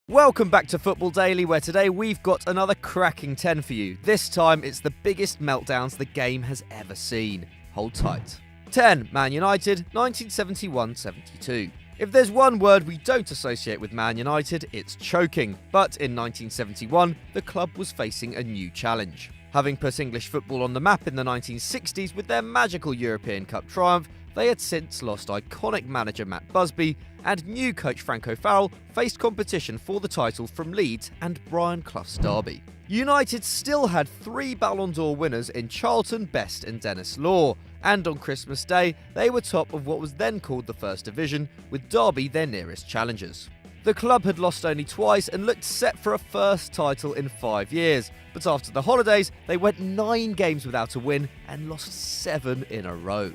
Welcome back to Football Daily, where today we've got another cracking 10 for you. This time it's the biggest meltdowns the game has ever seen. Hold tight. 10. Man United, 1971-72. If there's one word we don't associate with Man United, it's choking. But in 1971, the club was facing a new challenge. Having put English football on the map in the 1960s with their magical European Cup triumph, they had since lost iconic manager Matt Busby, and new coach Franco Farrell faced competition for the title from Leeds and Brian Clough's Derby. United still had 3 Ballon d'Or winners in Charlton, Best and Denis Law, and on Christmas Day they were top of what was then called the First Division, with Derby their nearest challengers. The club had lost only twice and looked set for a first title in 5 years, but after the holidays they went 9 games without a win and lost 7 in a row.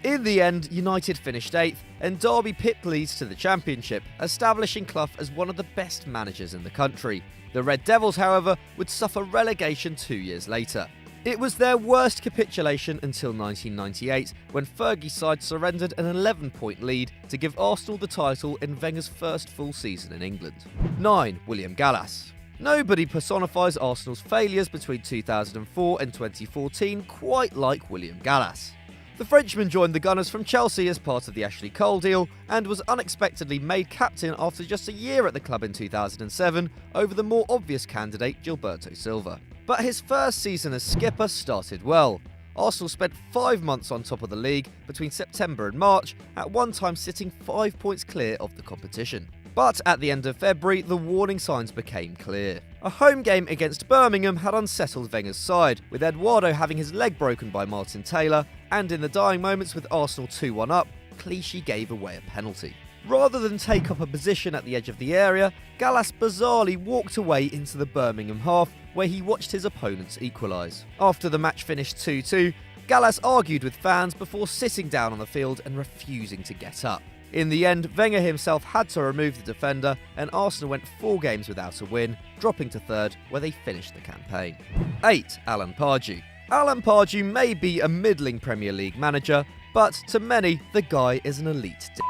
In the end, United finished 8th, and Derby pipped Leeds to the Championship, establishing Clough as one of the best managers in the country. The Red Devils, however, would suffer relegation 2 years later. It was their worst capitulation until 1998, when Fergie's side surrendered an 11-point lead to give Arsenal the title in Wenger's first full season in England. 9. William Gallas. Nobody personifies Arsenal's failures between 2004 and 2014 quite like William Gallas. The Frenchman joined the Gunners from Chelsea as part of the Ashley Cole deal and was unexpectedly made captain after just a year at the club in 2007 over the more obvious candidate Gilberto Silva. But his first season as skipper started well. Arsenal spent 5 months on top of the league between September and March, at one time sitting 5 points clear of the competition. But at the end of February, the warning signs became clear. A home game against Birmingham had unsettled Wenger's side, with Eduardo having his leg broken by Martin Taylor, and in the dying moments with Arsenal 2-1 up, Clichy gave away a penalty. Rather than take up a position at the edge of the area, Gallas bizarrely walked away into the Birmingham half, where he watched his opponents equalise. After the match finished 2-2, Gallas argued with fans before sitting down on the field and refusing to get up. In the end, Wenger himself had to remove the defender, and Arsenal went 4 games without a win, dropping to 3rd, where they finished the campaign. 8. Alan Pardew. Alan Pardew may be a middling Premier League manager, but to many, the guy is an elite d***.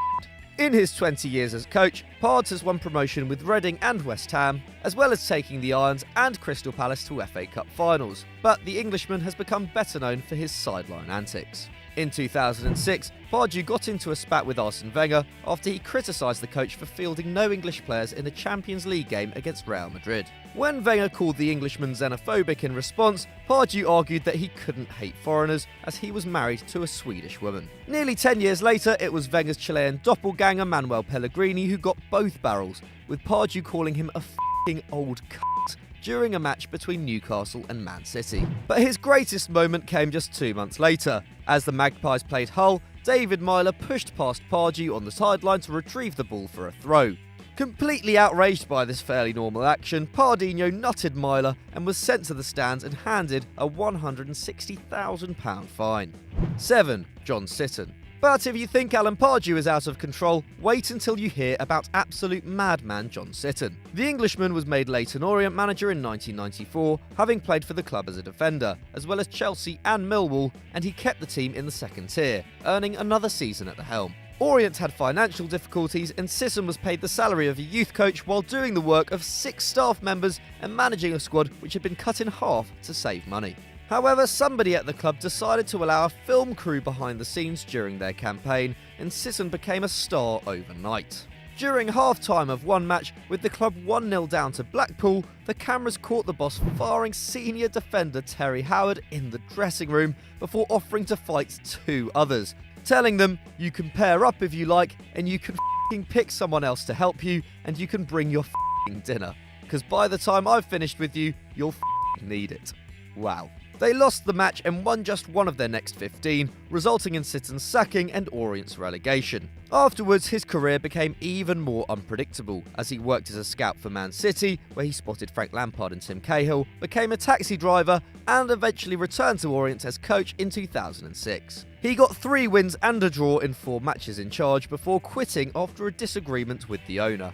In his 20 years as coach, Pards has won promotion with Reading and West Ham, as well as taking the Irons and Crystal Palace to FA Cup finals, but the Englishman has become better known for his sideline antics. In 2006, Pardew got into a spat with Arsene Wenger after he criticised the coach for fielding no English players in a Champions League game against Real Madrid. When Wenger called the Englishman xenophobic in response, Pardew argued that he couldn't hate foreigners as he was married to a Swedish woman. Nearly 10 years later, it was Wenger's Chilean doppelganger Manuel Pellegrini who got both barrels, with Pardew calling him a f***ing old c*** during a match between Newcastle and Man City. But his greatest moment came just 2 months later. As the Magpies played Hull, David Myler pushed past Pardew on the sideline to retrieve the ball for a throw. Completely outraged by this fairly normal action, Pardinho nutted Myler and was sent to the stands and handed a £160,000 fine. 7. John Sitton. But if you think Alan Pardew is out of control, wait until you hear about absolute madman John Sitton. The Englishman was made Leyton Orient manager in 1994, having played for the club as a defender, as well as Chelsea and Millwall, and he kept the team in the 2nd tier, earning another season at the helm. Orient had financial difficulties, and Sisson was paid the salary of a youth coach while doing the work of 6 staff members and managing a squad which had been cut in half to save money. However, somebody at the club decided to allow a film crew behind the scenes during their campaign, and Sisson became a star overnight. During half-time of one match, with the club 1-0 down to Blackpool, the cameras caught the boss firing senior defender Terry Howard in the dressing room before offering to fight 2 others, telling them, "You can pair up if you like, and you can f***ing pick someone else to help you, and you can bring your f***ing dinner, because by the time I've finished with you, you'll f***ing need it." Wow. They lost the match and won just one of their next 15, resulting in Sitton's sacking and Orient's relegation. Afterwards, his career became even more unpredictable, as he worked as a scout for Man City, where he spotted Frank Lampard and Tim Cahill, became a taxi driver, and eventually returned to Orient as coach in 2006. He got 3 wins and a draw in 4 matches in charge before quitting after a disagreement with the owner.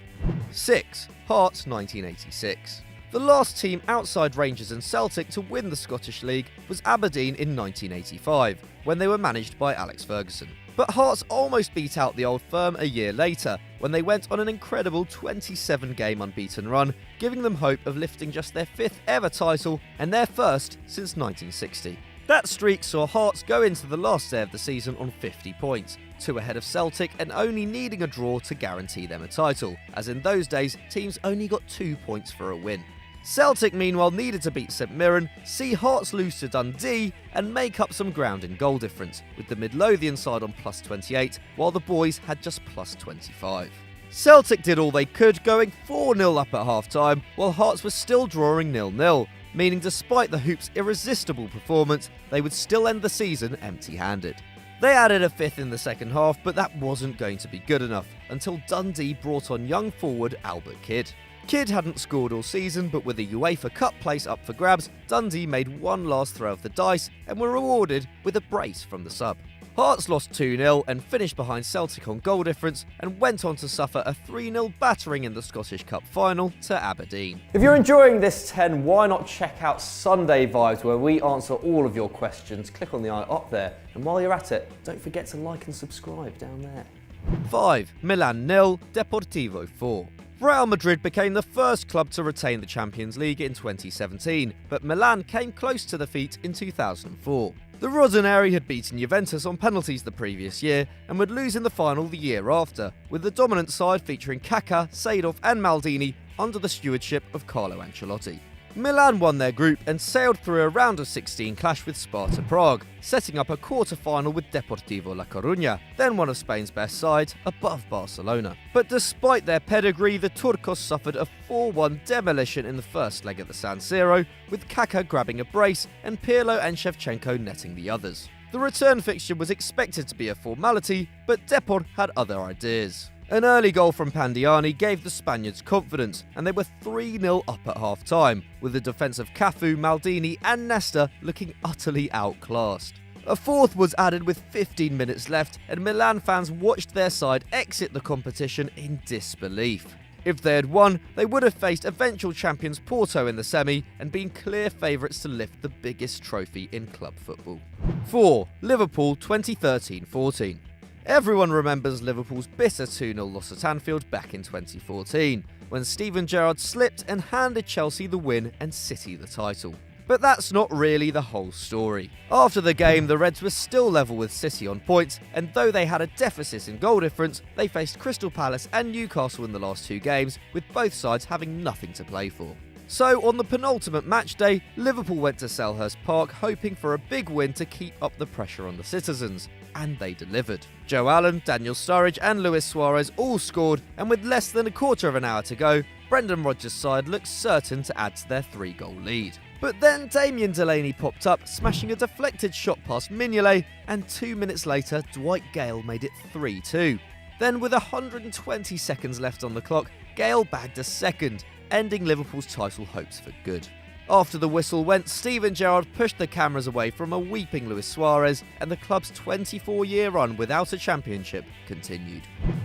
6. Hearts 1986. The last team outside Rangers and Celtic to win the Scottish League was Aberdeen in 1985, when they were managed by Alex Ferguson. But Hearts almost beat out the old firm a year later, when they went on an incredible 27-game unbeaten run, giving them hope of lifting just their 5th ever title and their first since 1960. That streak saw Hearts go into the last day of the season on 50 points, 2 ahead of Celtic and only needing a draw to guarantee them a title, as in those days teams only got 2 points for a win. Celtic meanwhile needed to beat St Mirren, see Hearts lose to Dundee and make up some ground in goal difference, with the Midlothian side on plus 28 while the boys had just plus 25. Celtic did all they could, going 4-0 up at half-time while Hearts were still drawing 0-0, meaning despite the Hoops' irresistible performance, they would still end the season empty-handed. They added a 5th in the second half, but that wasn't going to be good enough until Dundee brought on young forward Albert Kidd. Kidd hadn't scored all season, but with a UEFA Cup place up for grabs, Dundee made one last throw of the dice and were rewarded with a brace from the sub. Hearts lost 2-0 and finished behind Celtic on goal difference and went on to suffer a 3-0 battering in the Scottish Cup final to Aberdeen. If you're enjoying this 10, why not check out Sunday Vibes, where we answer all of your questions. Click on the eye up there, and while you're at it, don't forget to like and subscribe down there. 5. Milan 0, Deportivo 4. Real Madrid became the first club to retain the Champions League in 2017, but Milan came close to the feat in 2004. The Rossoneri had beaten Juventus on penalties the previous year and would lose in the final the year after, with the dominant side featuring Kaká, Seedorf and Maldini under the stewardship of Carlo Ancelotti. Milan won their group and sailed through a round of 16 clash with Sparta Prague, setting up a quarter-final with Deportivo La Coruña, then one of Spain's best sides, above Barcelona. But despite their pedigree, the Turcos suffered a 4-1 demolition in the first leg at the San Siro, with Kaká grabbing a brace and Pirlo and Shevchenko netting the others. The return fixture was expected to be a formality, but Depor had other ideas. An early goal from Pandiani gave the Spaniards confidence, and they were 3-0 up at half-time, with the defence of Cafu, Maldini and Nesta looking utterly outclassed. A 4th was added with 15 minutes left, and Milan fans watched their side exit the competition in disbelief. If they had won, they would have faced eventual champions Porto in the semi and been clear favourites to lift the biggest trophy in club football. 4. Liverpool 2013-14. Everyone remembers Liverpool's bitter 2-0 loss at Anfield back in 2014, when Steven Gerrard slipped and handed Chelsea the win and City the title. But that's not really the whole story. After the game, the Reds were still level with City on points, and though they had a deficit in goal difference, they faced Crystal Palace and Newcastle in the last 2 games, with both sides having nothing to play for. So, on the penultimate match day, Liverpool went to Selhurst Park hoping for a big win to keep up the pressure on the citizens, and they delivered. Joe Allen, Daniel Sturridge and Luis Suarez all scored, and with less than a quarter of an hour to go, Brendan Rodgers' side looked certain to add to their 3-goal lead. But then Damien Delaney popped up, smashing a deflected shot past Mignolet, and 2 minutes later, Dwight Gale made it 3-2. Then, with 120 seconds left on the clock, Gale bagged a second, ending Liverpool's title hopes for good. After the whistle went, Steven Gerrard pushed the cameras away from a weeping Luis Suarez, and the club's 24-year run without a championship continued.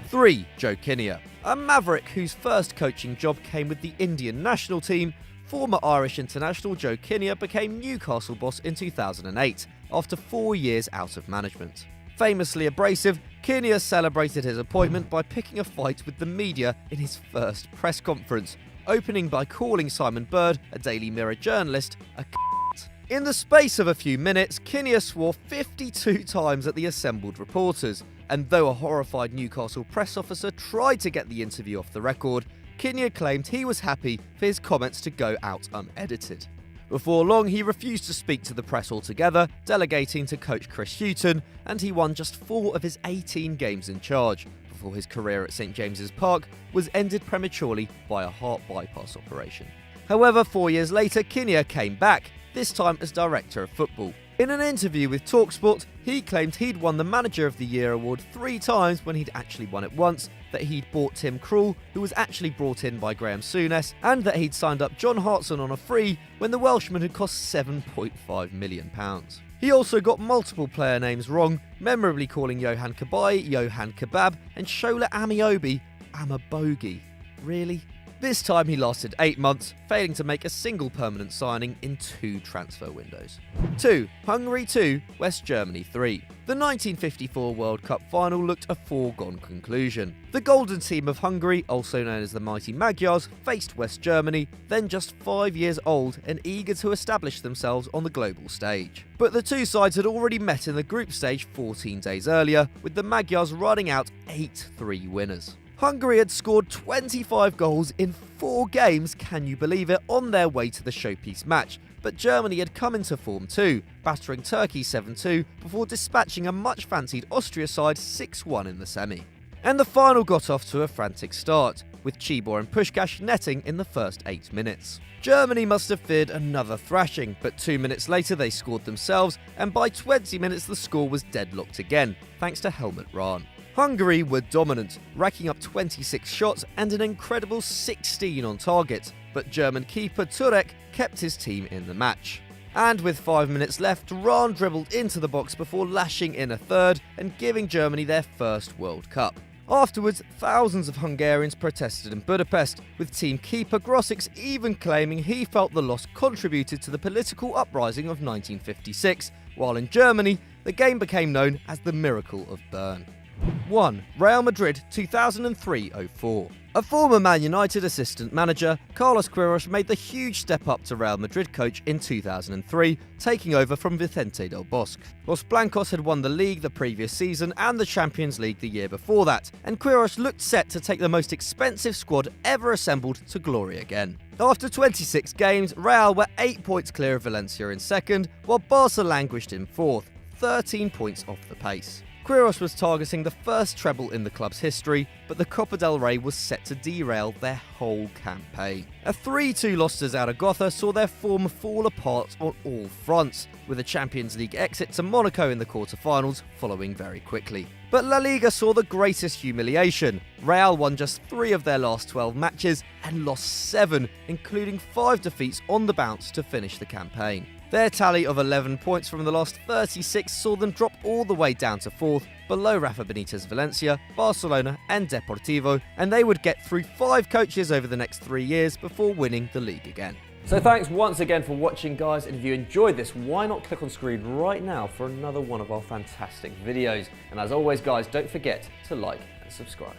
3. Joe Kinnear. A maverick whose first coaching job came with the Indian national team, former Irish international Joe Kinnear became Newcastle boss in 2008, after 4 years out of management. Famously abrasive, Kinnear celebrated his appointment by picking a fight with the media in his first press conference, opening by calling Simon Bird, a Daily Mirror journalist, a c***. In the space of a few minutes, Kinnear swore 52 times at the assembled reporters, and though a horrified Newcastle press officer tried to get the interview off the record, Kinnear claimed he was happy for his comments to go out unedited. Before long, he refused to speak to the press altogether, delegating to coach Chris Hughton, and he won just 4 of his 18 games in charge, before his career at St James's Park was ended prematurely by a heart bypass operation. However, 4 years later, Kinnear came back, this time as director of football. In an interview with TalkSport, he claimed he'd won the Manager of the Year award 3 times when he'd actually won it once, that he'd bought Tim Krul, who was actually brought in by Graham Souness, and that he'd signed up John Hartson on a free when the Welshman had cost £7.5 million. He also got multiple player names wrong, memorably calling Johan Cabaye Johan Kebab and Shola Amiobi Amabogi. Really? This time he lasted 8 months, failing to make a single permanent signing in 2 transfer windows. 2. Hungary 2, West Germany 3. The 1954 World Cup final looked a foregone conclusion. The golden team of Hungary, also known as the mighty Magyars, faced West Germany, then just 5 years old and eager to establish themselves on the global stage. But the two sides had already met in the group stage 14 days earlier, with the Magyars running out 8-3 winners. Hungary had scored 25 goals in 4 games, can you believe it, on their way to the showpiece match, but Germany had come into form too, battering Turkey 7-2 before dispatching a much-fancied Austria side 6-1 in the semi. And the final got off to a frantic start, with Cibor and Puskás netting in the first 8 minutes. Germany must have feared another thrashing, but 2 minutes later they scored themselves, and by 20 minutes the score was deadlocked again, thanks to Helmut Rahn. Hungary were dominant, racking up 26 shots and an incredible 16 on target, but German keeper Turek kept his team in the match. And with 5 minutes left, Rahn dribbled into the box before lashing in a third and giving Germany their first World Cup. Afterwards, thousands of Hungarians protested in Budapest, with team keeper Grosics even claiming he felt the loss contributed to the political uprising of 1956, while in Germany, the game became known as the Miracle of Bern. 1. Real Madrid 2003-04. A former Man United assistant manager, Carlos Queiroz made the huge step up to Real Madrid coach in 2003, taking over from Vicente del Bosque. Los Blancos had won the league the previous season and the Champions League the year before that, and Queiroz looked set to take the most expensive squad ever assembled to glory again. After 26 games, Real were 8 points clear of Valencia in second, while Barca languished in fourth, 13 points off the pace. Queiroz was targeting the first treble in the club's history, but the Copa del Rey was set to derail their whole campaign. A 3-2 loss to Zaragoza saw their form fall apart on all fronts, with a Champions League exit to Monaco in the quarter-finals following very quickly. But La Liga saw the greatest humiliation. Real won just 3 of their last 12 matches and lost 7, including 5 defeats on the bounce to finish the campaign. Their tally of 11 points from the last 36 saw them drop all the way down to 4th, below Rafa Benitez Valencia, Barcelona and Deportivo, and they would get through 5 coaches over the next 3 years before winning the league again. So thanks once again for watching, guys, and if you enjoyed this, why not click on screen right now for another one of our fantastic videos. And as always, guys, don't forget to like and subscribe.